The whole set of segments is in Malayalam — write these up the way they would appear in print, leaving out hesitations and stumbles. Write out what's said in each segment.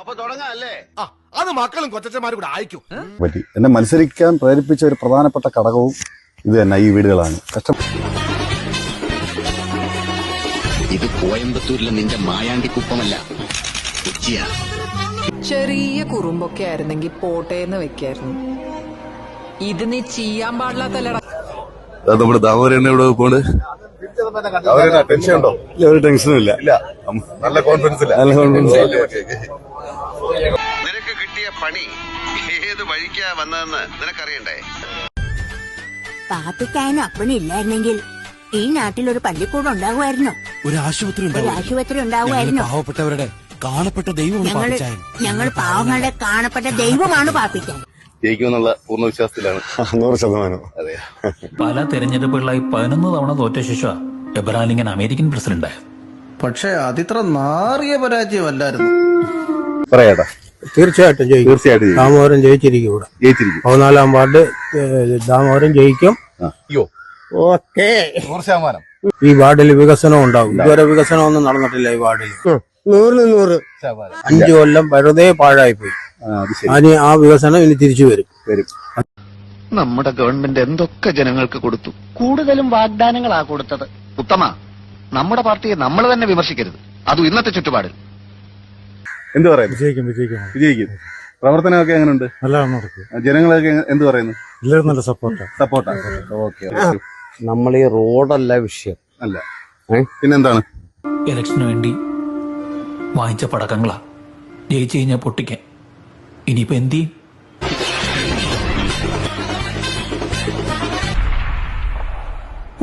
അപ്പൊ തുടങ്ങാല്ലേ? അത് മക്കളും കൊച്ചന്മാരും കൂടെ അയക്കും. പറ്റി എന്നെ മത്സരിക്കാൻ പ്രേരിപ്പിച്ച ഒരു പ്രധാനപ്പെട്ട ഘടകവും ഇത് തന്നെ, ഈ വീടുകളാണ്. ഇത് കോയമ്പത്തൂരിലെ നിന്റെ മായാണ്ടിക്കുപ്പമല്ല, കൊച്ചിയാ. ചെറിയ കുറുമ്പൊക്കെ ആയിരുന്നെങ്കിൽ പോട്ടേന്ന് വെക്കായിരുന്നു. ഇത് നീ ചെയ്യാൻ പാടില്ലാത്തല്ലടാ. നമ്മുടെ ദാമോദരൻ എവിടെ പോണ്? ടെൻഷൻ ഉണ്ടോ? ഒരു ടെൻഷനും ഇല്ല. നല്ല കോൺഫിഡൻസ്. നിനക്ക് കിട്ടിയ പണി ഏത് വഴിക്കാ വന്നതെന്ന് നിനക്കറിയണ്ടേ? പാപ്പിക്കായനും അപ്പനില്ലായിരുന്നെങ്കിൽ ഈ നാട്ടിൽ ഒരു പള്ളിക്കൂടം ഉണ്ടാകുമായിരുന്നോ? ഒരു ആശുപത്രി ഉണ്ടാകുമായിരുന്നോ? പാവപ്പെട്ടവരുടെ കാണപ്പെട്ട ദൈവമാണ്. ഞങ്ങൾ പാവങ്ങളുടെ കാണപ്പെട്ട ദൈവമാണ് പാപ്പിക്കാൻ. ജയിക്കുമെന്നുള്ള പൂർണ്ണ വിശ്വാസത്തിലാണ്. 100%. അതെ. പല തെരഞ്ഞെടുപ്പുകളായി 11 തവണ തോറ്റ ശേഷം എബ്രഹാം അമേരിക്കൻ പ്രസിഡന്റ് ആയത്. പക്ഷെ അതിത്ര നാറിയ പരാജയമല്ലായിരുന്നു. പറയാട്ടാ. തീർച്ചയായിട്ടും ജയിക്കും. ദാമോദരൻ ജയിച്ചിരിക്കും. ഇവിടെ 14-ാം വാർഡ് ദാമോദരൻ ജയിക്കും. ഓക്കേ. 100%. ഈ വാർഡിൽ വികസനം ഉണ്ടാവും. ഇതുവരെ വികസനമൊന്നും നടന്നിട്ടില്ല ഈ വാർഡിൽ. 100 5 കൊല്ലം വെറുതെ പാഴായിപ്പോയി. ആ വികസനം ഇനി തിരിച്ചു വരും. നമ്മുടെ ഗവൺമെന്റ് എന്തൊക്കെ ജനങ്ങൾക്ക് കൊടുത്തു. കൂടുതലും വാഗ്ദാനങ്ങളാ കൊടുത്തത്. ഉത്തമ, നമ്മുടെ പാർട്ടിയെ നമ്മൾ തന്നെ വിമർശിക്കരുത്, അതും ഇന്നത്തെ ചുറ്റുപാടിൽ. എന്ത് പറയുന്നു? വിജയിക്കും. പ്രവർത്തനമൊക്കെ എങ്ങനെയുണ്ട്? ജനങ്ങളൊക്കെ എന്ത് പറയുന്നു? എല്ലാവരും നല്ല സപ്പോർട്ടാ. ഓക്കെ. നമ്മൾ ഈ റോഡല്ല വിഷയം അല്ല, പിന്നെന്താണ്? ഇലക്ഷന് വേണ്ടി വാങ്ങിച്ച പടക്കങ്ങളാ ജയിച്ചു കഴിഞ്ഞാൽ പൊട്ടിക്കാൻ. ഇനിയിപ്പോ എന്ത് ചെയ്യും?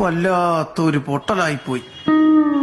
വല്ലാത്തൊരു പൊട്ടലായിപ്പോയി.